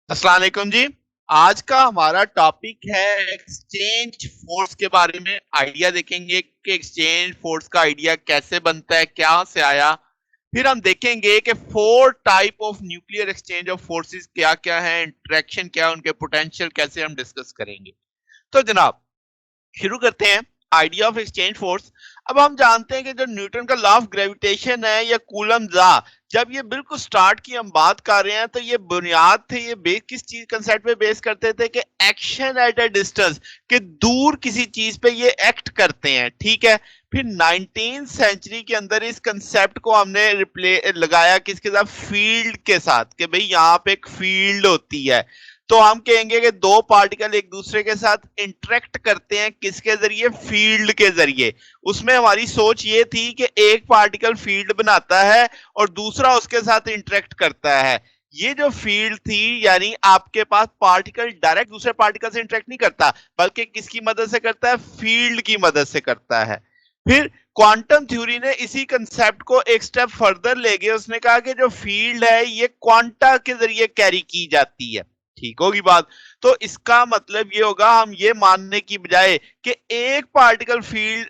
अस्सलाम वालेकुम जी। आज का हमारा टॉपिक है एक्सचेंज फोर्स के बारे में आइडिया देखेंगे कि एक्सचेंज फोर्स का आइडिया कैसे बनता है, क्या से आया। फिर हम देखेंगे कि four type of nuclear exchange of forces क्या क्या है, इंटरेक्शन क्या है, उनके पोटेंशियल कैसे हम डिस्कस करेंगे। तो जनाब शुरू करते हैं आइडिया ऑफ एक्सचेंज फोर्स। अब हम जानते हैं कि जो न्यूटन का लॉ ऑफ ग्रेविटेशन है या कूलम लॉ, जब ये बिल्कुल स्टार्ट की हम बात कर रहे हैं तो ये बुनियाद थे, ये बेस किस चीज कंसेप्ट पे बेस करते थे कि एक्शन एट अ डिस्टेंस, कि दूर किसी चीज पे ये एक्ट करते हैं। ठीक है। फिर 19th सेंचुरी के अंदर इस कंसेप्ट को हमने रिप्ले लगाया किसके साथ, फील्ड के साथ, कि भाई यहाँ पे एक फील्ड होती है। तो हम कहेंगे कि दो पार्टिकल एक दूसरे के साथ इंटरेक्ट करते हैं किसके जरिए, फील्ड के जरिए। उसमें हमारी सोच ये थी कि एक पार्टिकल फील्ड बनाता है और दूसरा उसके साथ इंटरेक्ट करता है। ये जो फील्ड थी, यानी आपके पास पार्टिकल डायरेक्ट दूसरे पार्टिकल से इंटरेक्ट नहीं करता, बल्कि किसकी मदद से करता है, फील्ड की मदद से करता है। फिर क्वांटम थ्योरी ने इसी कंसेप्ट को एक स्टेप फर्दर ले गए, उसने कहा कि जो फील्ड है ये क्वांटा के जरिए कैरी की जाती है। ठीक होगी बात। तो इसका मतलब ये होगा, हम ये मानने की बजाय कि एक पार्टिकल फील्ड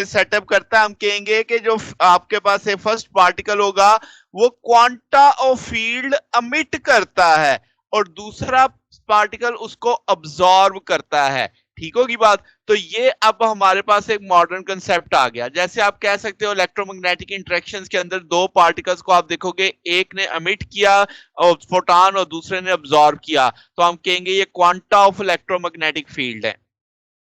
सेटअप करता है, हम कहेंगे कि जो आपके पास है फर्स्ट पार्टिकल होगा वो क्वांटा ऑफ फील्ड अमिट करता है और दूसरा पार्टिकल उसको अब्सॉर्ब करता है। ठीक होगी बात। तो ये अब हमारे पास एक मॉडर्न कंसेप्ट आ गया। जैसे आप कह सकते हो इलेक्ट्रोमैग्नेटिक इंटरेक्शंस के अंदर दो पार्टिकल्स को आप देखोगे, एक ने अमिट किया और फोटॉन और दूसरे ने अब्सॉर्ब किया, तो हम कहेंगे ये क्वांटा ऑफ इलेक्ट्रोमैग्नेटिक फील्ड है।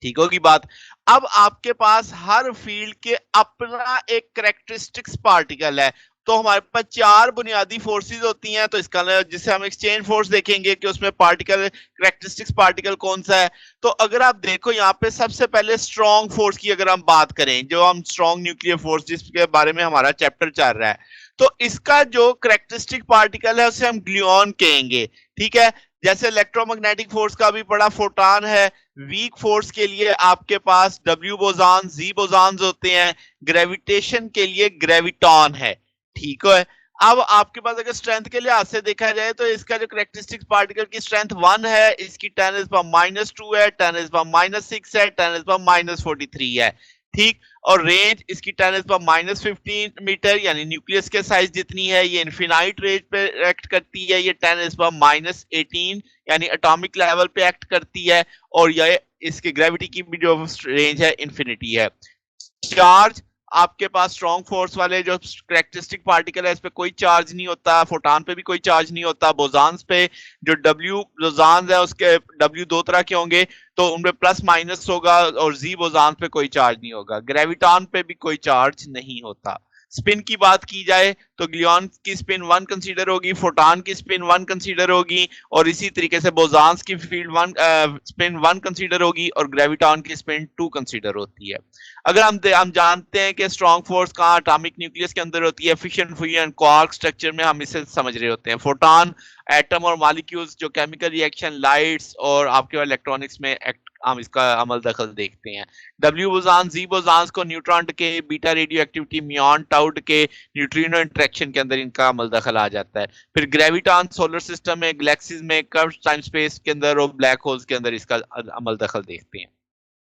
ठीक होगी बात। अब आपके पास हर फील्ड के अपना एक करेक्टरिस्टिक्स पार्टिकल है। तो हमारे पास चार बुनियादी फोर्सेस होती हैं, तो इसका जिसे हम एक्सचेंज फोर्स देखेंगे कि उसमें पार्टिकल करेक्टरिस्टिक्स पार्टिकल कौन सा है। तो अगर आप देखो यहाँ पे सबसे पहले स्ट्रॉन्ग फोर्स की अगर हम बात करें, जो हम स्ट्रॉन्ग न्यूक्लियर फोर्स जिसके बारे में हमारा चैप्टर चल रहा है, तो इसका जो करेक्टरिस्टिक पार्टिकल है उसे हम ग्लूऑन कहेंगे। ठीक है। जैसे इलेक्ट्रोमैग्नेटिक फोर्स का भी बड़ा फोटॉन है, वीक फोर्स के लिए आपके पास डब्ल्यू बोजान जी बोजान होते हैं, ग्रेविटेशन के लिए ग्रेविटॉन है। ठीक है। अब आपके पास अगर स्ट्रेंथ के लिहाज से देखा जाए तो इसका जो करेक्टरिस्टिक पार्टिकल की स्ट्रेंथ 1 है, इसकी 10⁻⁻2 है, 10⁻⁻6 है, 10⁻⁻43 है। ठीक। और रेंज इसकी 10⁻⁻15 मीटर, यानी न्यूक्लियस के साइज जितनी है। ये इन्फिनाइट रेंज पे एक्ट करती है, ये 10⁻⁻18 यानी एटॉमिक लेवल पे एक्ट करती है। और ये इसकी ग्रेविटी की भी जो रेंज है इन्फिनिटी है। चार्ज, आपके पास स्ट्रॉन्ग फोर्स वाले जो करेक्टरिस्टिक पार्टिकल है इस पे कोई चार्ज नहीं होता, फोटॉन पे भी कोई चार्ज नहीं होता। बोजान्स पे जो डब्ल्यू बोजान्स है उसके डब्ल्यू दो तरह के होंगे, तो उनपे प्लस माइनस होगा, और जी बोजान पे कोई चार्ज नहीं होगा। ग्रेविटॉन पे भी कोई चार्ज नहीं होता। स्पिन की बात की जाए तो ग्लियन की स्पिन 1 कंसीडर होगी, फोटॉन की स्पिन 1 कंसीडर होगी, और इसी तरीके से बोजान्स की फील्ड 1 स्पिन 1 कंसीडर होगी और ग्रेविटॉन की स्पिन 2 कंसीडर होती है। अगर हम जानते हैं कि स्ट्रॉन्ग फोर्स कहाँ एटॉमिक न्यूक्लियस के अंदर होती है, फिशन फ्यूजन क्वार्क स्ट्रक्चर में हम इसे समझ रहे होते हैं। फोटॉन एटम और मॉलिक्यूल्स जो केमिकल रिएक्शन लाइट्स और आपके इलेक्ट्रॉनिक्स में एक्ट, हम इसका अमल दखल देखते हैं। डब्ल्यू बोजान जी बोजान को न्यूट्रॉन के बीटा रेडियो एक्टिविटी मियान टाउड के न्यूट्रिनो इंटरेक्शन के अंदर इनका अमल दखल आ जाता है। फिर ग्रेविटॉन सोलर सिस्टम में, गैलेक्सीज में, कर्व टाइम स्पेस के अंदर और ब्लैक होल्स के अंदर इसका अमल दखल देखते हैं।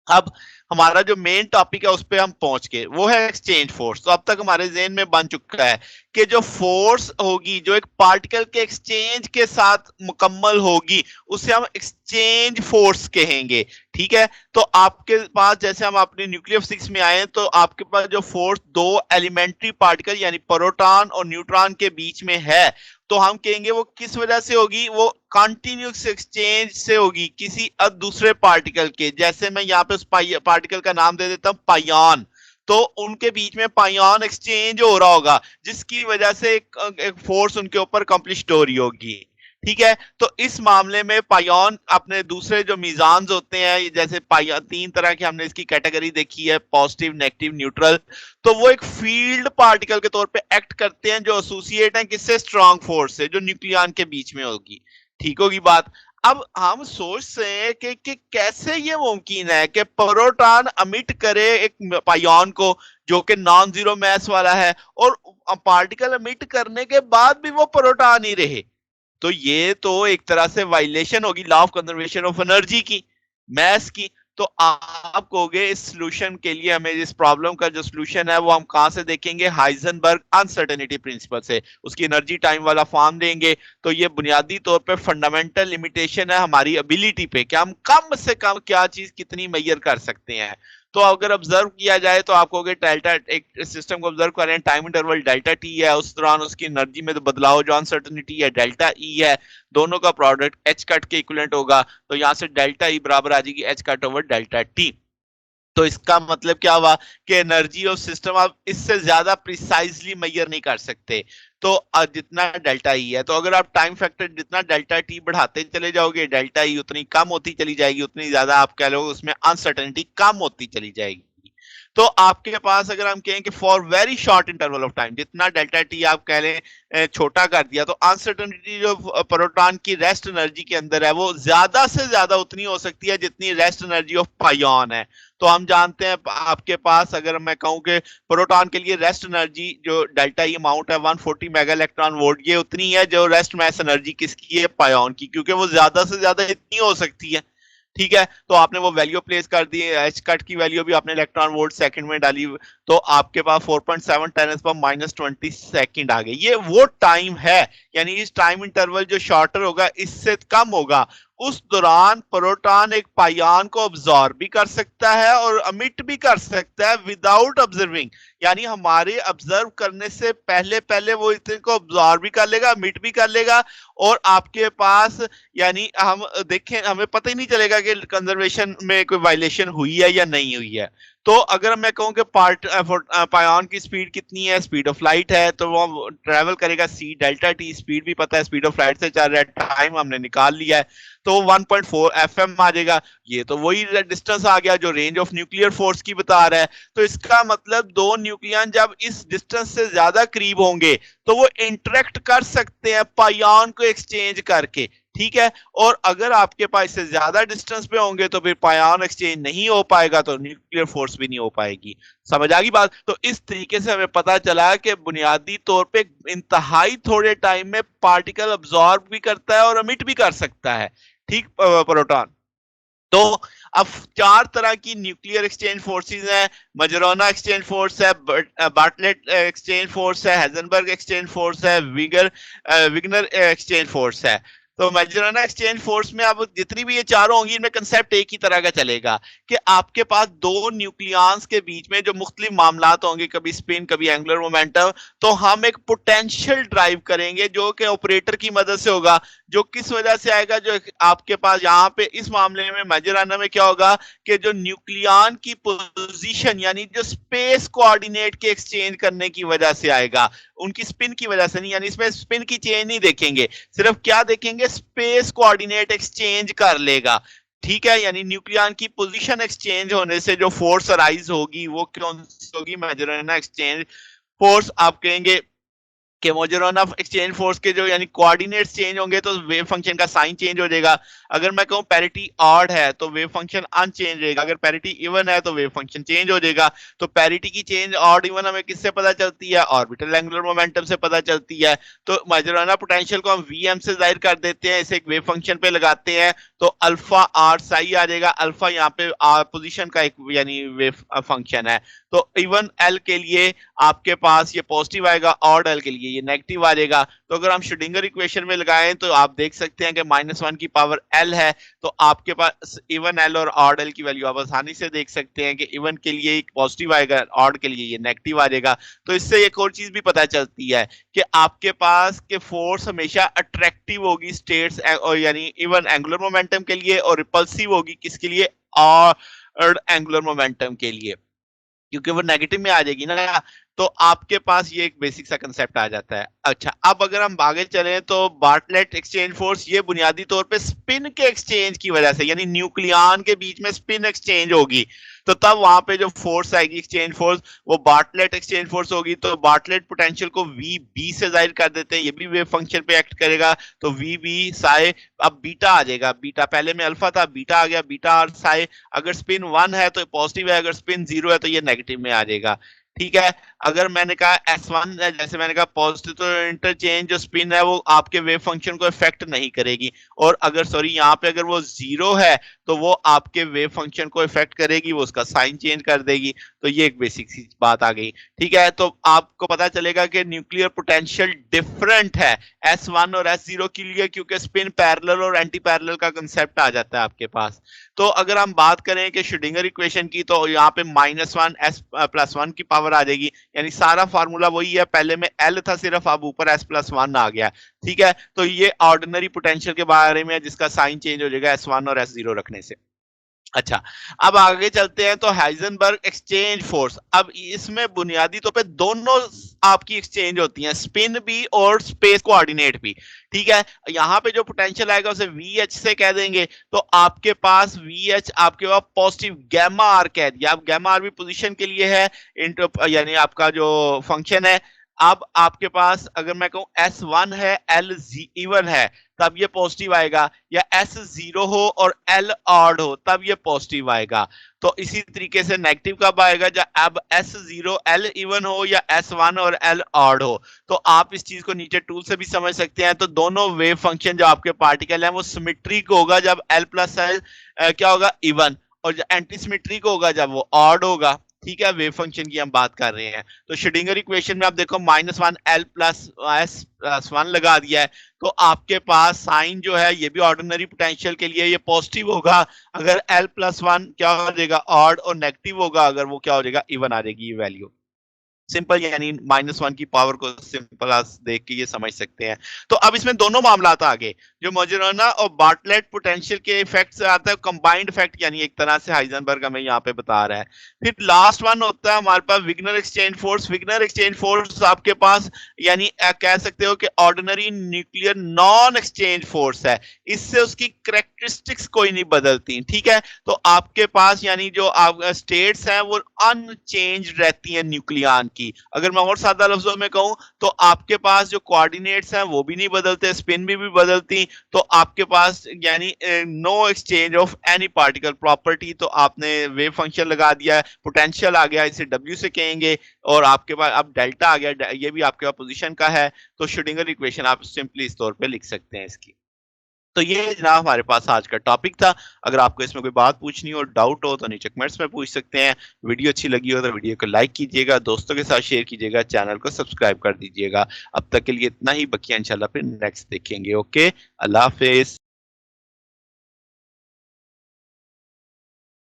अब हमारा जो मेन टॉपिक है उस पर हम पहुंच गए, वो है एक्सचेंज फोर्स। तो अब तक हमारे जेहन में बन चुका है कि जो फोर्स होगी जो एक पार्टिकल के एक्सचेंज के साथ मुकम्मल होगी उसे हम एक्सचेंज फोर्स कहेंगे। ठीक है। तो आपके पास जैसे हम अपने न्यूक्लियर फिजिक्स में आए तो आपके पास जो फोर्स दो एलिमेंट्री पार्टिकल यानी प्रोटॉन और न्यूट्रॉन के बीच में है, तो हम कहेंगे वो किस वजह से होगी, वो कंटिन्यूस एक्सचेंज से होगी किसी दूसरे पार्टिकल के। जैसे मैं यहाँ पे उस पार्टिकल का नाम दे देता हूं पाइऑन, तो उनके बीच में पाइऑन एक्सचेंज हो रहा होगा जिसकी वजह से एक फोर्स उनके ऊपर कंप्लिश हो रही होगी। ठीक है। तो इस मामले में पाइऑन अपने दूसरे जो मीजान होते हैं, जैसे पाइऑन तीन तरह की हमने इसकी कैटेगरी देखी है, पॉजिटिव, नेगेटिव, न्यूट्रल, तो वो एक फील्ड पार्टिकल के तौर पे एक्ट करते हैं जो एसोसिएट हैं किससे, स्ट्रॉन्ग फोर्स से, जो न्यूक्लियन के बीच में होगी। ठीक होगी बात। अब हम सोच रहे हैं कि कैसे ये मुमकिन है कि प्रोटॉन अमिट करे एक पाइऑन को जो कि नॉन जीरो मास वाला है, और पार्टिकल अमिट करने के बाद भी वो प्रोटॉन ही रहे। तो ये तो एक तरह से वायलेशन होगी law of conservation of energy की, मैस की। तो आप कहोगे इस सॉल्यूशन के लिए हमें इस प्रॉब्लम का जो सॉल्यूशन है वो हम कहां से देखेंगे, हाइजेनबर्ग अनसर्टेनिटी प्रिंसिपल से, उसकी एनर्जी टाइम वाला फॉर्म देंगे। तो ये बुनियादी तौर पे फंडामेंटल लिमिटेशन है हमारी एबिलिटी पे कि हम कम से कम क्या चीज कितनी मेजर कर सकते हैं। तो अगर ऑब्जर्व किया जाए तो आप कहोगे डेल्टा, एक सिस्टम को ऑब्जर्व कर रहे हैं, टाइम इंटरवल डेल्टा टी है, उस दौरान उसकी एनर्जी में तो बदलाव जो अनसर्टेनिटी है डेल्टा ई है, दोनों का प्रोडक्ट एच कट के इक्विवेलेंट होगा। तो यहां से डेल्टा ई बराबर आ जाएगी H cut over delta T. तो इसका मतलब क्या हुआ कि एनर्जी ऑफ सिस्टम आप इससे ज्यादा प्रिसाइजली मेजर नहीं कर सकते। तो जितना डेल्टा ई है, तो अगर आप टाइम फैक्टर जितना डेल्टा टी बढ़ाते चले जाओगे, डेल्टा ई उतनी कम होती चली जाएगी, उतनी ज्यादा आप कह लो उसमें अनसर्टेनिटी कम होती चली जाएगी। तो आपके पास अगर हम कहें कि for very short interval of time, जितना डेल्टा टी आप कह लें छोटा कर दिया, तो अनसर्टेनिटी जो प्रोटॉन की रेस्ट एनर्जी के अंदर है वो ज्यादा से ज्यादा उतनी हो सकती है जितनी रेस्ट एनर्जी ऑफ पायोन है। तो हम जानते हैं आपके पास अगर मैं कहूं कि प्रोटॉन के लिए रेस्ट एनर्जी जो डेल्टा ई अमाउंट है 140 मेगा इलेक्ट्रॉन वोल्ट, ये उतनी है जो रेस्ट मैस एनर्जी किसकी है, पायोन की, क्योंकि वो ज्यादा से ज्यादा इतनी हो सकती है। ठीक है, तो आपने वो वैल्यू प्लेस कर दी, एच कट की वैल्यू भी आपने इलेक्ट्रॉन वोल्ट सेकंड में डाली, तो आपके पास 4.7 10 पर -20 सेकंड आ गए। ये वो टाइम है, यानी इस टाइम इंटरवल जो शॉर्टर होगा इससे कम होगा, उस दौरान प्रोटॉन एक पायान को ऑब्जॉर्ब भी कर सकता है और अमिट भी कर सकता है विदाउट ऑब्जर्विंग। यानी हमारे ऑब्जर्व करने से पहले पहले वो इतने को ऑब्जॉर्ब भी कर लेगा, अमिट भी कर लेगा, और आपके पास यानी हम देखें हमें पता ही नहीं चलेगा कि कंजर्वेशन में कोई वायलेशन हुई है या नहीं हुई है। तो अगर मैं कहूं कि पायन की स्पीड कितनी है, स्पीड ऑफ लाइट है, तो वो ट्रेवल करेगा सी डेल्टा टी, स्पीड भी पता है, स्पीड ऑफ लाइट से चल रहा है, टाइम हमने निकाल लिया है, तो 1.4 एफएम आ जाएगा। ये तो वही डिस्टेंस आ गया जो रेंज ऑफ न्यूक्लियर फोर्स की बता रहा है। तो इसका मतलब दो न्यूक्लियन जब इस डिस्टेंस से ज्यादा करीब होंगे तो वो इंटरेक्ट कर सकते हैं पायन को एक्सचेंज करके। ठीक है, और अगर आपके पास से ज्यादा डिस्टेंस पे होंगे तो फिर पायन एक्सचेंज नहीं हो पाएगा, तो न्यूक्लियर फोर्स भी नहीं हो पाएगी। समझ आ गई बात? तो इस तरीके से हमें पता चला कि बुनियादी तौर पे इंतहाई थोड़े टाइम में पार्टिकल अब्सॉर्ब भी करता है और अमिट भी कर सकता है। ठीक, प्रोटॉन। तो अब चार तरह की न्यूक्लियर एक्सचेंज फोर्सेस हैं, मजरोना एक्सचेंज फोर्स है, बार्टलेट एक्सचेंज फोर्स है, हेजनबर्ग एक्सचेंज फोर्स है, विगनर एक्सचेंज फोर्स है। तो मजरोना एक्सचेंज फोर्स में अब जितनी भी ये चारों होंगी इनमें कंसेप्ट एक ही तरह का चलेगा कि आपके पास दो न्यूक्लियंस के बीच में जो मुख्तलिफ मामलात होंगे, कभी स्पिन कभी एंगुलर मोमेंटम, तो हम एक पोटेंशियल ड्राइव करेंगे जो कि ऑपरेटर की मदद से होगा, जो किस वजह से आएगा, जो आपके पास यहाँ पे इस मामले में मजराना में क्या होगा कि जो न्यूक्लियन की पोजीशन यानी जो स्पेस कोऑर्डिनेट के एक्सचेंज करने की वजह से आएगा, उनकी स्पिन की वजह से नहीं। यानी इसमें स्पिन की चेंज नहीं देखेंगे, सिर्फ क्या देखेंगे, स्पेस कोऑर्डिनेट एक्सचेंज कर लेगा। ठीक है, यानी न्यूक्लियन की पोजीशन एक्सचेंज होने से जो फोर्स अराइज होगी वो कौन सी होगी, मजराना एक्सचेंज फोर्स। आप कहेंगे कि मजरोना एक्सचेंज फोर्स के जो यानी कोऑर्डिनेट्स चेंज होंगे तो वेव फंक्शन का साइन चेंज हो जाएगा। अगर मैं कहूं पैरिटी ऑड है तो वेव फंक्शन अनचेंज रहेगा, अगर पैरिटी इवन है तो वेव फंक्शन चेंज हो जाएगा। तो पैरिटी की चेंज ऑड इवन हमें किससे पता चलती है, ऑर्बिटल एंगुलर मोमेंटम से पता चलती है। तो मजरोना पोटेंशियल को हम वीएम से जाहिर कर देते हैं, इसे एक वेव फंक्शन पे लगाते हैं, तो अल्फा आर साई आ जाएगा। अल्फा यहाँ पे पोजीशन का एक यानी वेव फंक्शन है। तो इवन एल के लिए आपके पास ये पॉजिटिव आएगा, ऑड एल के लिए ये नेगेटिव आ जाएगा। तो अगर हम श्रोडिंगर इक्वेशन में लगाएं तो आप देख सकते हैं कि -1 की पावर एल है, तो आपके पास इवन एल और ऑड एल की वैल्यू आप आसानी से देख सकते हैं कि इवन के लिए एक पॉजिटिव आएगा, ऑड के लिए ये नेगेटिव आ जाएगा। तो इससे एक और चीज भी पता चलती है कि आपके पास के फोर्स हमेशा अट्रैक्टिव होगी स्टेट्स यानी इवन एंगुलर मोमेंटम के लिए, और रिपल्सिव होगी किसके लिए, और एंगुलर मोमेंटम के लिए, क्योंकि वो नेगेटिव में आ जाएगी ना। तो आपके पास ये एक बेसिक सा कंसेप्ट आ जाता है। अच्छा, अब अगर हम आगे चलें तो बार्टलेट एक्सचेंज फोर्स ये बुनियादी तौर पे स्पिन के एक्सचेंज की वजह से, यानी न्यूक्लियन के बीच में स्पिन एक्सचेंज होगी, तो तब वहां पे जो फोर्स आएगी एक्सचेंज फोर्स वो बार्टलेट एक्सचेंज फोर्स होगी। तो बार्टलेट पोटेंशियल को वी बी से जाहिर कर देते हैं, ये भी वेव फंक्शन पे एक्ट करेगा, तो वी बी साई, अब बीटा आ जाएगा, बीटा पहले में अल्फा था, बीटा आ गया, बीटा और साई। अगर स्पिन 1 है तो पॉजिटिव है, अगर स्पिन 0 है तो ये नेगेटिव में आ जाएगा। ठीक है, अगर मैंने कहा S1 है, जैसे मैंने कहा पॉजिटिव, तो इंटरचेंज जो स्पिन है वो आपके वेव फंक्शन को इफेक्ट नहीं करेगी, और अगर सॉरी यहाँ पे अगर वो जीरो है तो वो आपके वेव फंक्शन को इफेक्ट करेगी, वो उसका साइन चेंज कर देगी। तो ये एक बेसिक सी बात आ गई। ठीक है, तो आपको पता चलेगा कि न्यूक्लियर पोटेंशियल डिफरेंट है S1 और S0 के लिए, क्योंकि स्पिन पैरेलल और एंटी पैरेलल का कंसेप्ट आ जाता है आपके पास। तो अगर हम बात करें कि श्रोडिंगर इक्वेशन की, तो यहाँ पे -1 S+1 की पावर आ जाएगी, यानी सारा फार्मूला वही है, पहले में L था सिर्फ, अब ऊपर S+1 आ गया। ठीक है, तो ये ऑर्डिनरी पोटेंशियल के बारे में, जिसका साइन चेंज हो जाएगा S1 और S0 रखने से। अच्छा, अब आगे चलते हैं, तो हाइजेनबर्ग एक्सचेंज फोर्स। अब इसमें बुनियादी तौर पे दोनों आपकी एक्सचेंज होती हैं, स्पिन भी और स्पेस कोऑर्डिनेट भी। ठीक है, यहाँ पे जो पोटेंशियल आएगा उसे VH से कह देंगे, तो आपके पास VH आपके पास पॉजिटिव गैमा आर कह दिया। अब गैमा आर भी पोजीशन के लिए है, यानी आपका जो फंक्शन है। अब आपके पास अगर मैं कहूं S1 है, L इवन है, तब ये पॉजिटिव आएगा, या S0 हो और L ऑड हो तब ये पॉजिटिव आएगा। तो इसी तरीके से नेगेटिव कब आएगा, जब अब S0 L इवन हो या S1 और L ऑड हो। तो आप इस चीज को नीचे टूल से भी समझ सकते हैं। तो दोनों वेव फंक्शन जो आपके पार्टिकल हैं वो सिमेट्रिक होगा जब L प्लस L क्या होगा, इवन, और एंटी सिमेट्रिक होगा जब वो ऑड होगा। ठीक है, वेव फंक्शन की हम बात कर रहे हैं। तो श्रोडिंगर इक्वेशन में आप देखो -1 L प्लस S+1 लगा दिया है, तो आपके पास साइन जो है ये भी ऑर्डिनरी पोटेंशियल के लिए ये पॉजिटिव होगा अगर L+1 क्या हो जाएगा, ऑड, और नेगेटिव होगा अगर वो क्या हो जाएगा, इवन आ जाएगी ये वैल्यू। सिंपल, यानी -1 की पावर को सिंपल देख के ये समझ सकते हैं। तो अब इसमें दोनों मामला आ गए, जो मॉजराना और बार्टलेट पोटेंशियल के इफेक्ट से आता है कंबाइंड इफेक्ट, यानी एक तरह से हाइजेनबर्ग हमें यहाँ पे बता रहा है। फिर लास्ट वन होता है हमारे पास विग्नर एक्सचेंज फोर्स। विग्नर एक्सचेंज फोर्स आपके पास, यानी कह सकते हो कि ordinary nuclear non exchange force है, इससे उसकी करेक्टरिस्टिक्स कोई नहीं बदलती। ठीक है, तो आपके पास यानी जो स्टेट्स हैं वो अनचेंज रहती हैं न्यूक्लियन की। अगर मैं और सादा लफ्जों में कहूं तो आपके पास जो कोऑर्डिनेट्स हैं वो भी नहीं बदलते, स्पिन भी बदलती। तो आपके पास यानी no exchange of any particle property. तो आपने वेव फंक्शन लगा दिया है, पोटेंशियल आ गया, इसे W से कहेंगे, और आपके पास अब डेल्टा आ गया, ये भी आपके पास पोजीशन का है। तो श्रोडिंगर इक्वेशन आप सिंपली इस तौर पे लिख सकते हैं इसकी। तो ये जनाब हमारे पास आज का टॉपिक था। अगर आपको इसमें कोई बात पूछनी हो, डाउट हो, तो नीचे कमेंट्स में पूछ सकते हैं। वीडियो अच्छी लगी हो तो वीडियो को लाइक कीजिएगा, दोस्तों के साथ शेयर कीजिएगा, चैनल को सब्सक्राइब कर दीजिएगा। अब तक के लिए इतना ही, बकिया इंशाल्लाह फिर नेक्स्ट देखेंगे। ओके, अल्लाह हाफिज।